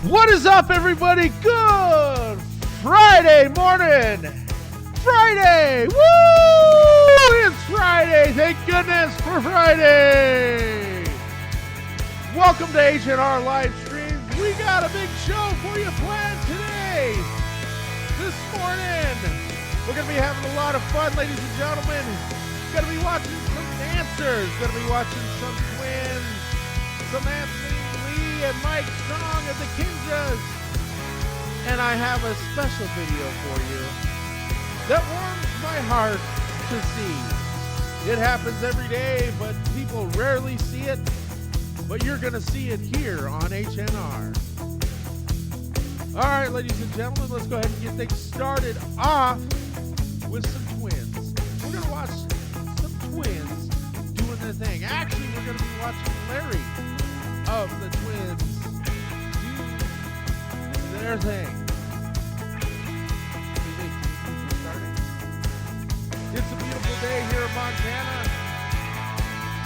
What is up, everybody? Good Friday morning. Friday. Woo! It's Friday. Thank goodness for Friday. Welcome to H&R Live Stream. We got a big show for you planned today. This morning, we're going to be having a lot of fun, ladies and gentlemen. Going to be watching some dancers. Going to be watching some twins. Some Anthony Lee and Mike Strong of the Kinjas. And I have a special video for you that warms my heart to see. It happens every day, but people rarely see it. But you're going to see it here on H&R. All right, ladies and gentlemen, let's go ahead and get things started off with some twins. We're going to watch some twins doing their thing. Actually, we're going to be watching Larry of the twins do their thing. It's a beautiful day here in Montana.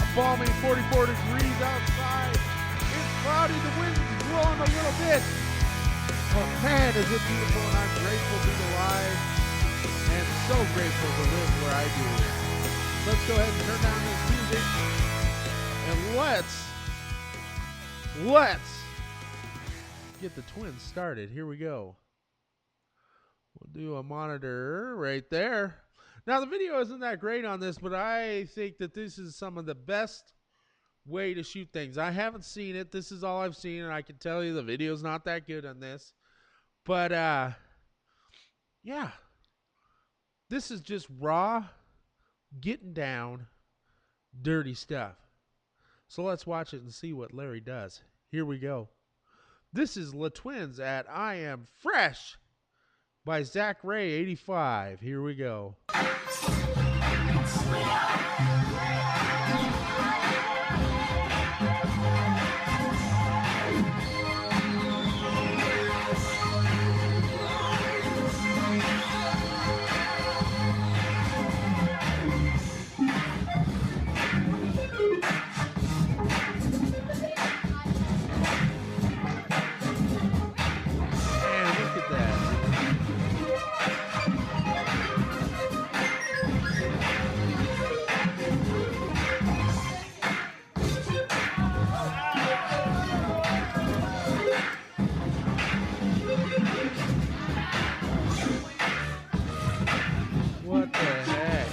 A balmy 44 degrees outside. It's cloudy, the wind's blowing a little bit. But man, is it beautiful, and I'm grateful to be alive and so grateful to live where I do. Let's go ahead and turn down this music and let's get the twins started. Here we go. We'll do a monitor right there. Now, the video isn't that great on this, but I think that this is some of the best way to shoot things. I haven't seen it. This is all I've seen, and I can tell you the video's not that good on this. But, yeah. This is just raw, getting down, dirty stuff. So let's watch it and see what Larry does. Here we go. This is La Twins at I Am Phresh by Zach Ray 85. Here we go. What the heck?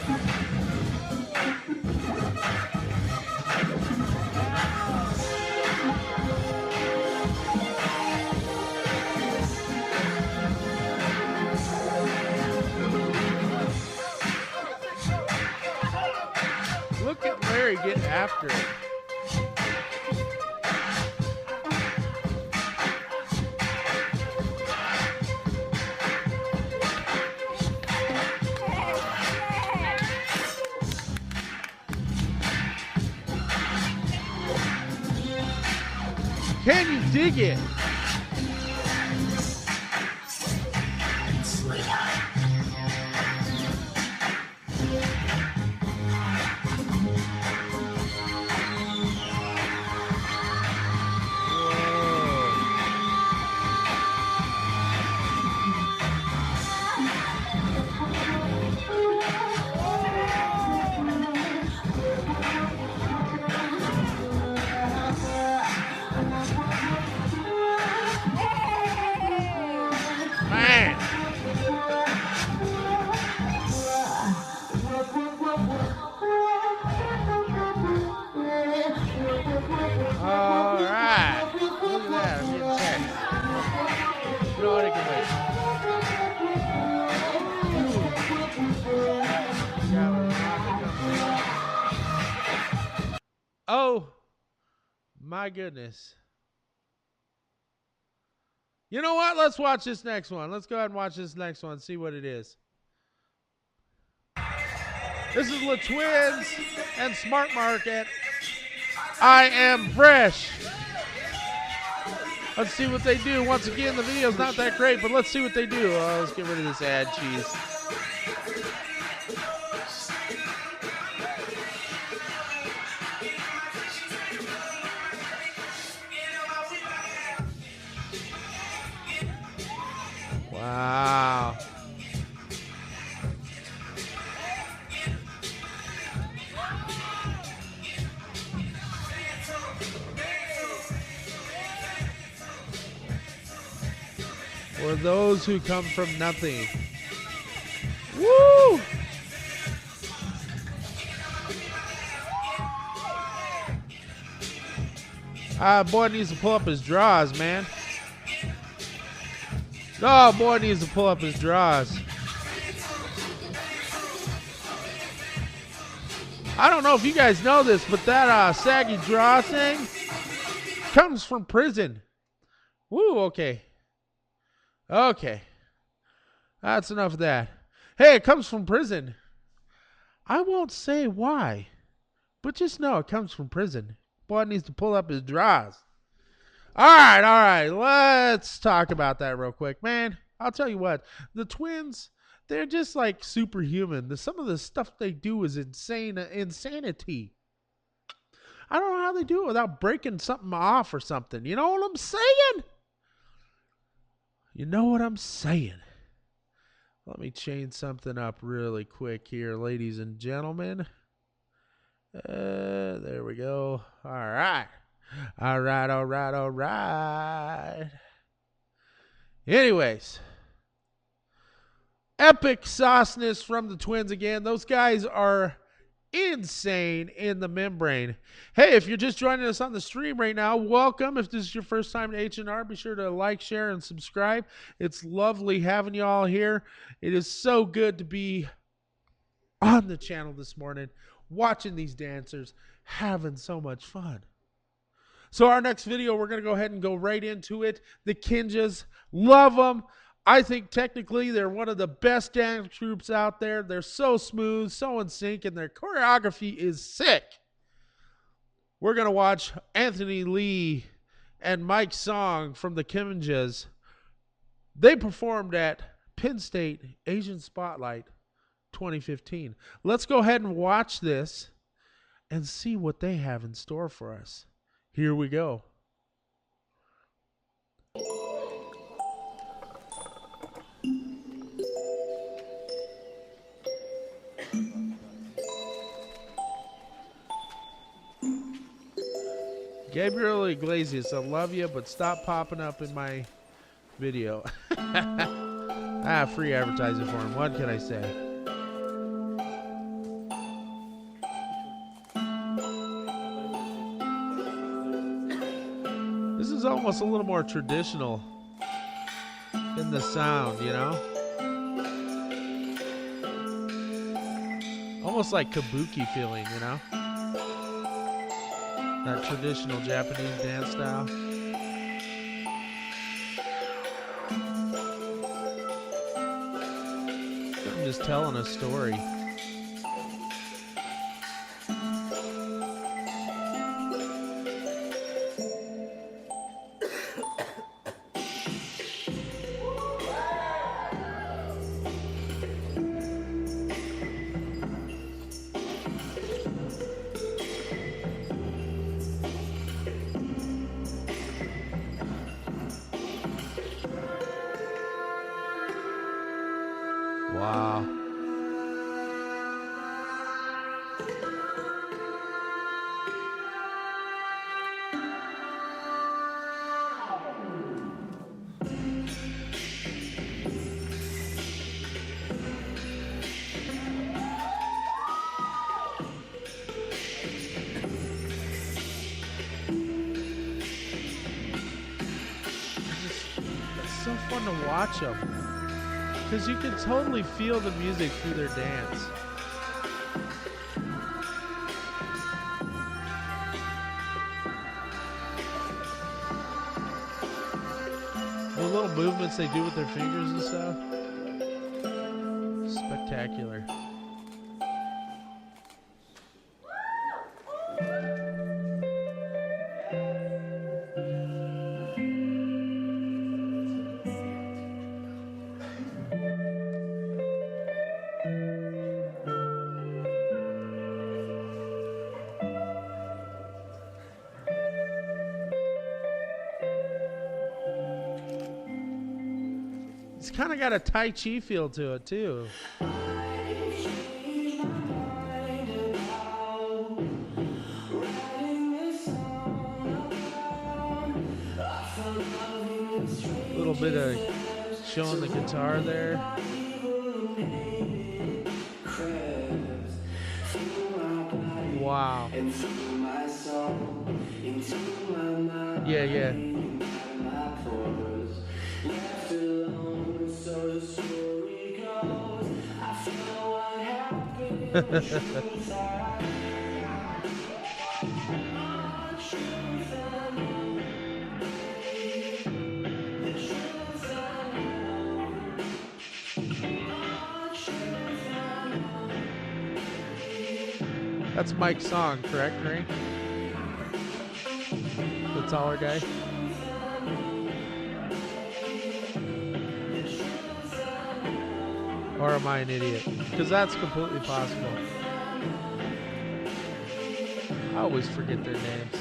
Look at Larry get after it. Can you dig it? Man. All right. Look at that. I'm getting checked. You know what? I can wait. Oh, my goodness. You know what? Let's watch this next one. Let's go ahead and watch this next one. See what it is. This is La Twins and Smart Market. I Am Phresh. Let's see what they do. Once again, the video's not that great, but let's see what they do. Oh, let's get rid of this ad cheese. for those who come from nothing. Woo! Boy needs to pull up his drawers, man. Oh, boy needs to pull up his drawers. I don't know if you guys know this, but that saggy draw thing comes from prison. Woo, okay. Okay. That's enough of that. Hey, it comes from prison. I won't say why, but just know it comes from prison. Boy needs to pull up his drawers. All right. Let's talk about that real quick, man. I'll tell you what. The twins, they're just like superhuman. Some of the stuff they do is insanity. I don't know how they do it without breaking something off or something. You know what I'm saying? You know what I'm saying? Let me change something up really quick here, ladies and gentlemen. There we go. All right. Anyways, epic sauceness from the twins again. Those guys are insane in the membrane. Hey, if you're just joining us on the stream right now, welcome. If this is your first time to H&R, be sure to like, share, and subscribe. It's lovely having you all here. It is so good to be on the channel this morning, watching these dancers, having so much fun. So our next video, we're going to go ahead and go right into it. The Kinjas, love them. I think technically they're one of the best dance groups out there. They're so smooth, so in sync, and their choreography is sick. We're going to watch Anthony Lee and Mike Song from the Kinjas. They performed at Penn State Asian Spotlight 2015. Let's go ahead and watch this and see what they have in store for us. Here we go. Gabriel Iglesias, I love you, but stop popping up in my video. Free advertising for him. What can I say? This is almost a little more traditional in the sound, you know? Almost like kabuki feeling, you know? That traditional Japanese dance style. I'm just telling a story. Wow. It's so fun to watch them. Because you can totally feel the music through their dance. The little movements they do with their fingers and stuff. Spectacular. It's kind of got a Tai Chi feel to it, too. A little bit of showing the guitar there. Wow. Yeah, yeah. That's Mike's song, correct, Ray? The taller guy? Or am I an idiot? Because that's completely possible. I always forget their names.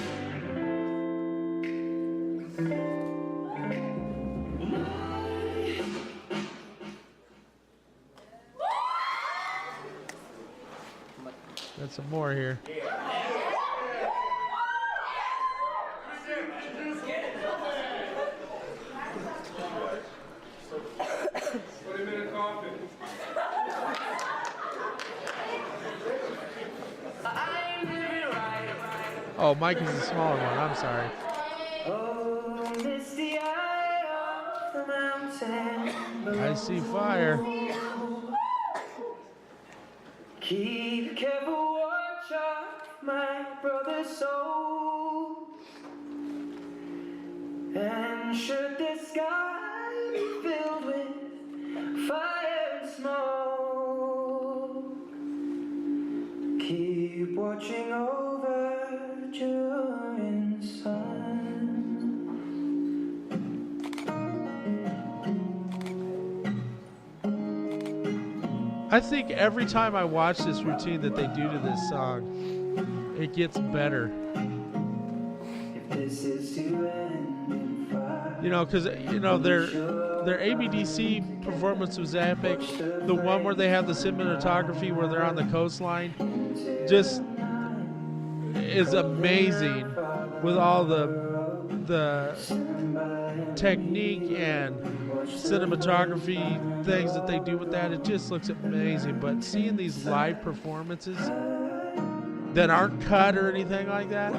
Got some more here. Oh, Mike is the smaller one. I'm sorry. I see fire. Keep careful watch of my brother's soul. And should the sky be filled with fire and smoke, keep watching over during the sun. I think every time I watch this routine that they do to this song, it gets better. You know, because their ABDC performance was epic. The one where they have the cinematography where they're on the coastline just is amazing with all the technique and cinematography things that they do with that. It just looks amazing. But seeing these live performances that aren't cut or anything like that,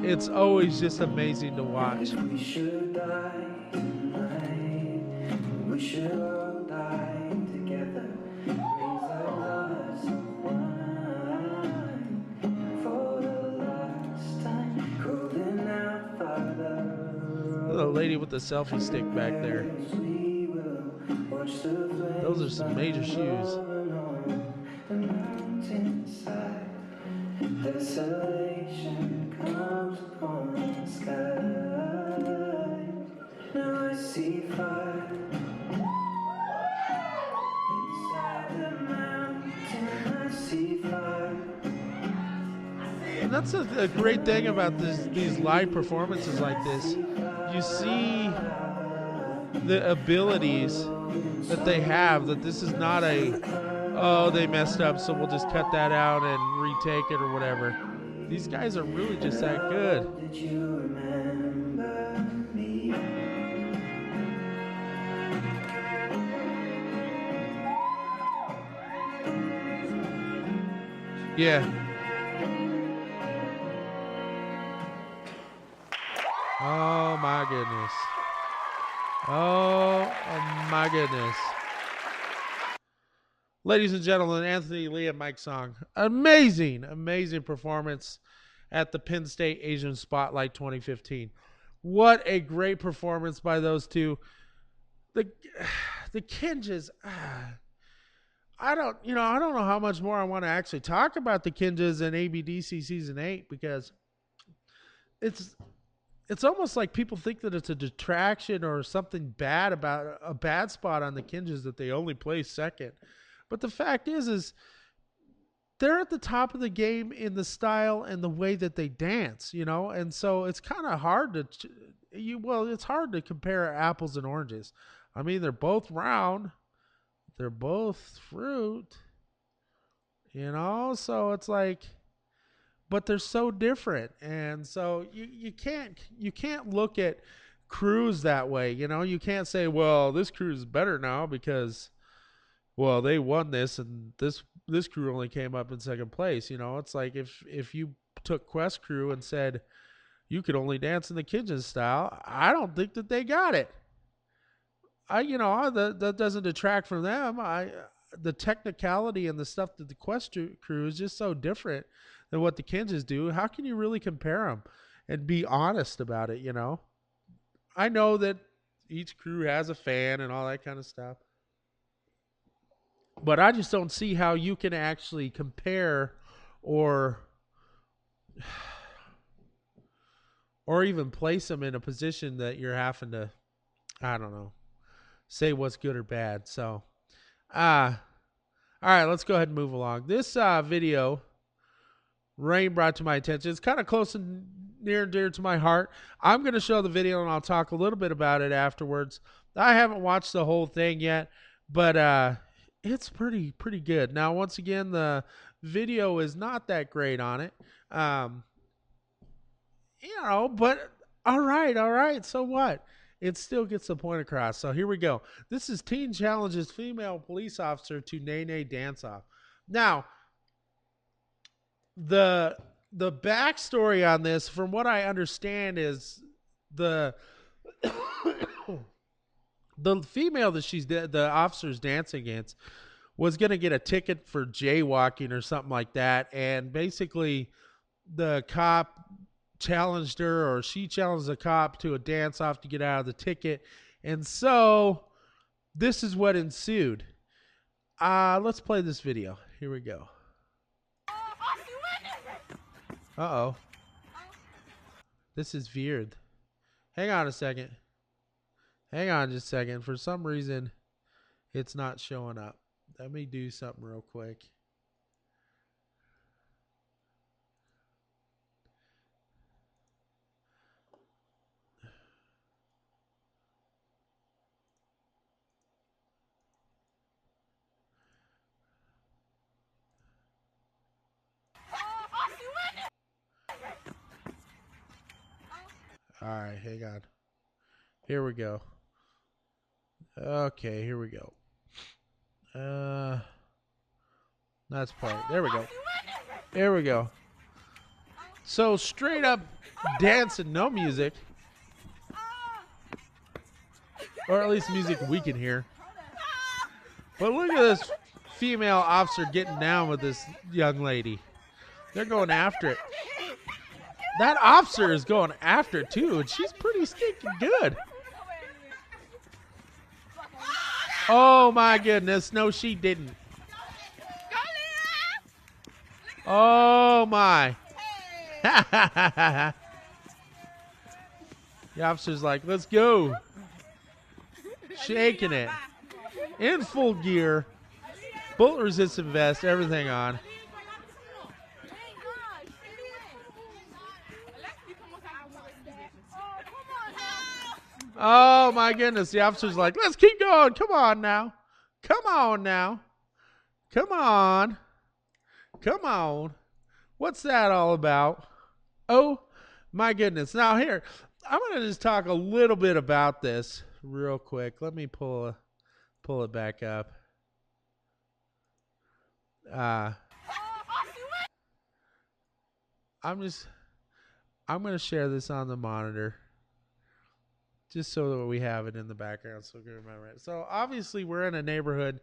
it's always just amazing to watch. We should die tonight. We should all die together. Raise our glass of wine for the last time. Calling out, Father. The lady with the selfie stick back there. Those are some major shoes. Desolation comes upon the sky. Now I see fire inside the mountain. I see fire. And that's a great thing about these live performances like this. You see the abilities that they have, that this is not oh, they messed up, so we'll just cut that out and retake it or whatever. These guys are really just that good. Yeah. Oh my goodness. Oh my goodness. Ladies and gentlemen, Anthony Lee and Mike Song. Amazing, amazing performance at the Penn State Asian Spotlight 2015. What a great performance by those two. The Kinjas, I don't know how much more I want to actually talk about the Kinjas in ABDC Season 8, because it's almost like people think that it's a detraction or something bad about a bad spot on the Kinjas that they only play second. But the fact is they're at the top of the game in the style and the way that they dance, and so it's kind of hard it's hard to compare apples and oranges. I mean, they're both round, they're both fruit, so it's like, but they're so different, and so you can't look at crews that way. You know, you can't say, well, this crew is better now because, well, they won this and this crew only came up in second place. You know, it's like if you took Quest Crew and said you could only dance in the Kinjas style, I don't think that they got it. That doesn't detract from them. The technicality and the stuff that the Quest Crew is just so different than what the Kinjas do. How can you really compare them and be honest about it? You know, I know that each crew has a fan and all that kind of stuff, but I just don't see how you can actually compare or even place them in a position that you're having to, I don't know, say what's good or bad. So, all right, let's go ahead and move along. This video, Rain brought to my attention. It's kind of close and near and dear to my heart. I'm going to show the video and I'll talk a little bit about it afterwards. I haven't watched the whole thing yet, but it's pretty good. Now, once again, the video is not that great on it. But all right. So what? It still gets the point across. So here we go. This is teen challenges female police officer to Nene dance off. Now, the backstory on this, from what I understand, is the the female that the officer's dancing against was going to get a ticket for jaywalking or something like that, and basically the cop challenged her, or she challenged the cop to a dance off to get out of the ticket, and so this is what ensued. Let's play this video. Here we go. Uh-oh. This is weird. Hang on a second. Hang on just a second. For some reason, it's not showing up. Let me do something real quick. All right, hang on. Here we go. Okay, here we go. Let's play. There we go. There we go. So straight up dancing, no music. Or at least music we can hear. But look at this female officer getting down with this young lady. They're going after it. That officer is going after it too, and she's pretty stinking good. Oh my goodness, no she didn't. Oh my. The officer's like, let's go. Shaking it. In full gear. Bullet resistant vest, everything on. Oh my goodness. The officer's like, let's keep going. Come on now. Come on now. Come on. Come on. What's that all about? Oh my goodness. Now here, I'm going to just talk a little bit about this real quick. Let me pull it back up. I'm going to share this on the monitor. Just so that we have it in the background so we can remember it. So obviously we're in a neighborhood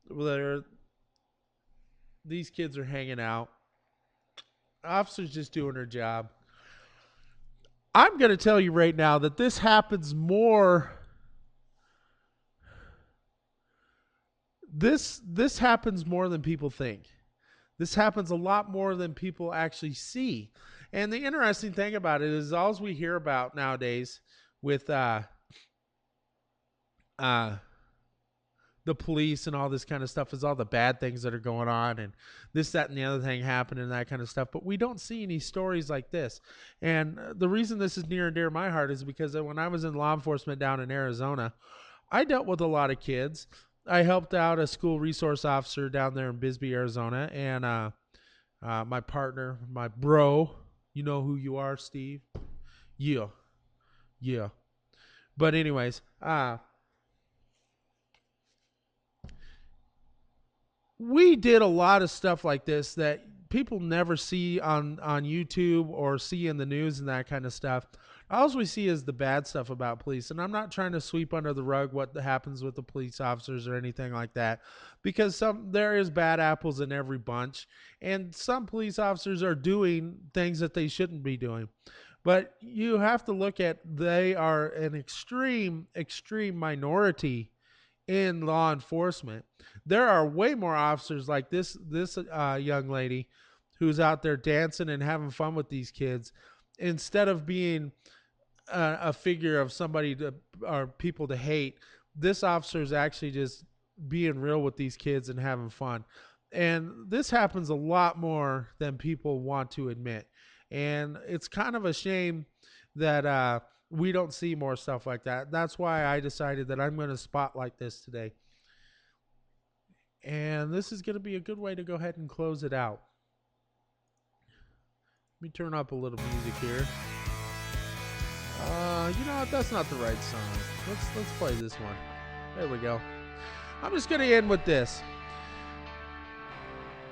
where these kids are hanging out. Officer's just doing her job. I'm going to tell you right now that this happens more. This happens more than people think. This happens a lot more than people actually see. And the interesting thing about it is all we hear about nowadays with the police and all this kind of stuff is all the bad things that are going on and this, that, and the other thing happening and that kind of stuff. But we don't see any stories like this. And the reason this is near and dear to my heart is because when I was in law enforcement down in Arizona, I dealt with a lot of kids. I helped out a school resource officer down there in Bisbee, Arizona. And my partner, my bro, you know who you are, Steve? Yeah. But anyways, we did a lot of stuff like this that people never see on YouTube or see in the news and that kind of stuff. All we see is the bad stuff about police, and I'm not trying to sweep under the rug what happens with the police officers or anything like that, because there is bad apples in every bunch, and some police officers are doing things that they shouldn't be doing. But you have to look at, they are an extreme minority in law enforcement. There are way more officers like this young lady who's out there dancing and having fun with these kids, instead of being a figure of somebody or people to hate. This officer is actually just being real with these kids and having fun. And this happens a lot more than people want to admit. And it's kind of a shame that we don't see more stuff like that. That's why I decided that I'm going to spotlight this today. And this is going to be a good way to go ahead and close it out. Let me turn up a little music here. You know what? That's not the right song. Let's play this one. There we go. I'm just going to end with this.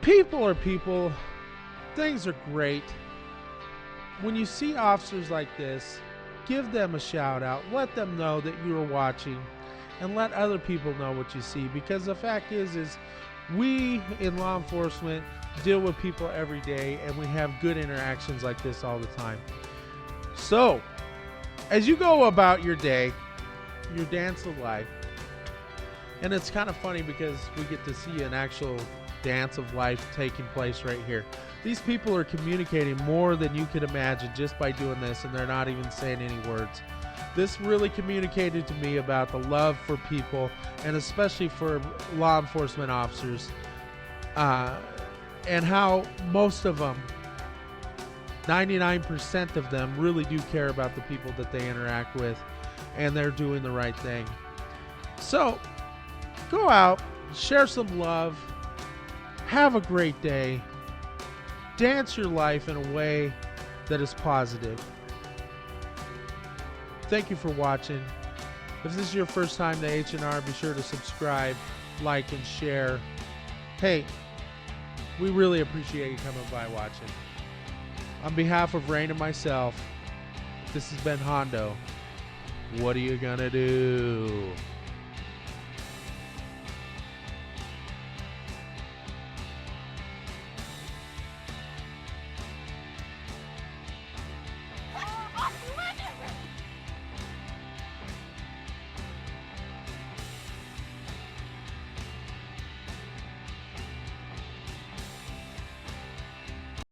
People are people. Things are great. When you see officers like this, give them a shout out. Let them know that you are watching, and let other people know what you see, because the fact is we in law enforcement deal with people every day, and we have good interactions like this all the time. So, as you go about your day, your dance of life, and it's kind of funny because we get to see an actual dance of life taking place right here. These people are communicating more than you could imagine just by doing this, and they're not even saying any words. This really communicated to me about the love for people, and especially for law enforcement officers, and how most of them, 99% of them, really do care about the people that they interact with, and they're doing the right thing. So, go out, share some love, have a great day, dance your life in a way that is positive. Thank you for watching. If this is your first time to H&R, be sure to subscribe, like, and share. Hey, we really appreciate you coming by watching. On behalf of Rain and myself, this has been Hondo. What are you gonna do?